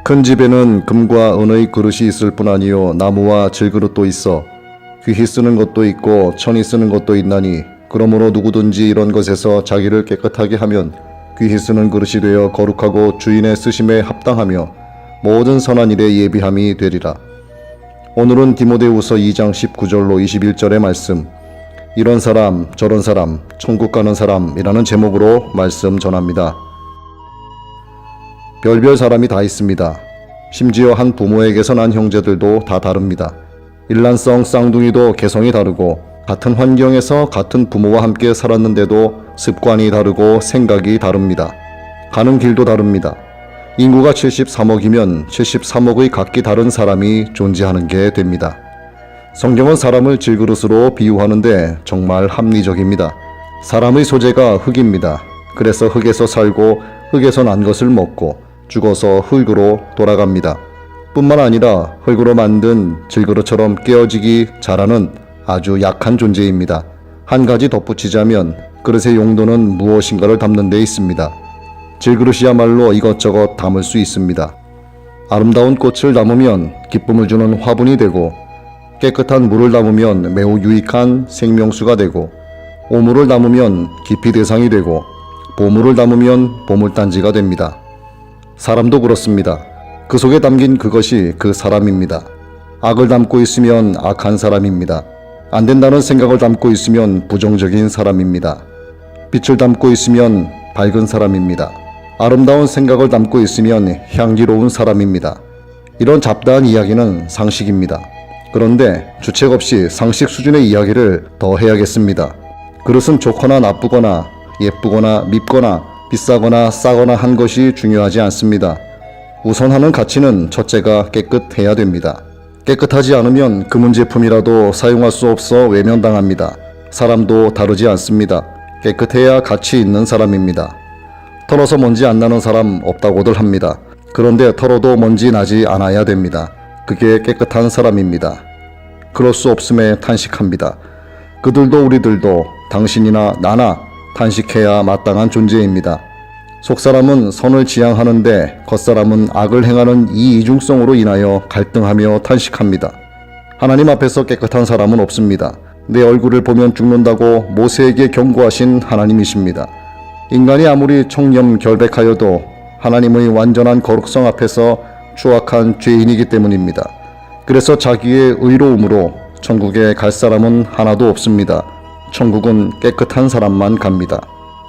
큰 집에는 금과 은의 그릇이 있을 뿐 아니요 나무와 질그릇도 있어 귀히 쓰는 것도 있고 천히 쓰는 것도 있나니 그러므로 누구든지 이런 것에서 자기를 깨끗하게 하면 귀히 쓰는 그릇이 되어 거룩하고 주인의 쓰심에 합당하며 모든 선한 일에 예비함이 되리라. 오늘은 디모데후서 2장 19절로 21절의 말씀, 이런 사람 저런 사람 천국 가는 사람이라는 제목으로 말씀 전합니다. 별별 사람이 다 있습니다. 심지어 한 부모에게서 난 형제들도 다 다릅니다. 일란성 쌍둥이도 개성이 다르고 같은 환경에서 같은 부모와 함께 살았는데도 습관이 다르고 생각이 다릅니다. 가는 길도 다릅니다. 인구가 73억이면 73억의 각기 다른 사람이 존재하는 게 됩니다. 성경은 사람을 질그릇으로 비유하는데 정말 합리적입니다. 사람의 소재가 흙입니다. 그래서 흙에서 살고 흙에서 난 것을 먹고 죽어서 흙으로 돌아갑니다. 뿐만 아니라 흙으로 만든 질그릇처럼 깨어지기 잘하는 아주 약한 존재입니다. 한 가지 덧붙이자면 그릇의 용도는 무엇인가를 담는 데 있습니다. 질그릇이야말로 이것저것 담을 수 있습니다. 아름다운 꽃을 담으면 기쁨을 주는 화분이 되고, 깨끗한 물을 담으면 매우 유익한 생명수가 되고, 오물을 담으면 기피 대상이 되고, 보물을 담으면 보물단지가 됩니다. 사람도 그렇습니다. 그 속에 담긴 그것이 그 사람입니다. 악을 담고 있으면 악한 사람입니다. 안 된다는 생각을 담고 있으면 부정적인 사람입니다. 빛을 담고 있으면 밝은 사람입니다. 아름다운 생각을 담고 있으면 향기로운 사람입니다. 이런 잡다한 이야기는 상식입니다. 그런데 주책 없이 상식 수준의 이야기를 더 해야겠습니다. 그릇은 좋거나 나쁘거나 예쁘거나 밉거나 비싸거나 싸거나 한 것이 중요하지 않습니다. 우선하는 가치는 첫째가 깨끗해야 됩니다. 깨끗하지 않으면 금은 제품이라도 사용할 수 없어 외면당합니다. 사람도 다르지 않습니다. 깨끗해야 가치 있는 사람입니다. 털어서 먼지 안 나는 사람 없다고들 합니다. 그런데 털어도 먼지 나지 않아야 됩니다. 그게 깨끗한 사람입니다. 그럴 수 없음에 탄식합니다. 그들도 우리들도 당신이나 나나 탄식해야 마땅한 존재입니다. 속사람은 선을 지향하는데 겉사람은 악을 행하는 이 이중성으로 인하여 갈등하며 탄식합니다. 하나님 앞에서 깨끗한 사람은 없습니다. 내 얼굴을 보면 죽는다고 모세에게 경고하신 하나님이십니다. 인간이 아무리 청렴결백하여도 하나님의 완전한 거룩성 앞에서 추악한 죄인이기 때문입니다. 그래서 자기의 의로움으로 천국에 갈 사람은 하나도 없습니다. 천국은 깨끗한 사람만 갑니다.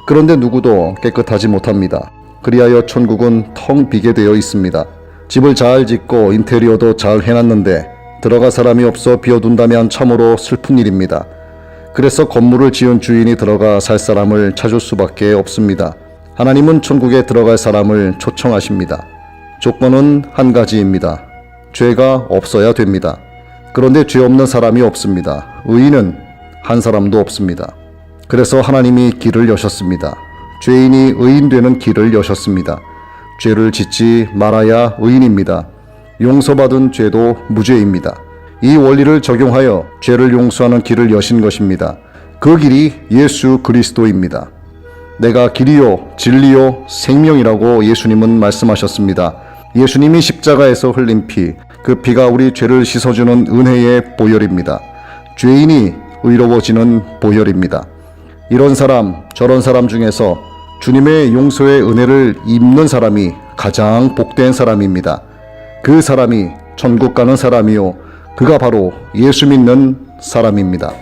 그런데 누구도 깨끗하지 못합니다. 그리하여 천국은 텅 비게 되어 있습니다. 집을 잘 짓고 인테리어도 잘 해놨는데 들어갈 사람이 없어 비워둔다면 참으로 슬픈 일입니다. 그래서 건물을 지은 주인이 들어가 살 사람을 찾을 수밖에 없습니다. 하나님은 천국에 들어갈 사람을 초청하십니다. 조건은 한 가지입니다. 죄가 없어야 됩니다. 그런데 죄 없는 사람이 없습니다. 의인은 한 사람도 없습니다. 그래서 하나님이 길을 여셨습니다. 죄인이 의인되는 길을 여셨습니다. 죄를 짓지 말아야 의인입니다. 용서받은 죄도 무죄입니다. 이 원리를 적용하여 죄를 용서하는 길을 여신 것입니다. 그 길이 예수 그리스도입니다. 내가 길이요 진리요 생명이라고 예수님은 말씀하셨습니다. 예수님이 십자가에서 흘린 피, 그 피가 우리 죄를 씻어주는 은혜의 보혈입니다. 죄인이 의로워지는 보혈입니다. 이런 사람 저런 사람 중에서 주님의 용서의 은혜를 입는 사람이 가장 복된 사람입니다. 그 사람이 천국 가는 사람이요 그가 바로 예수 믿는 사람입니다.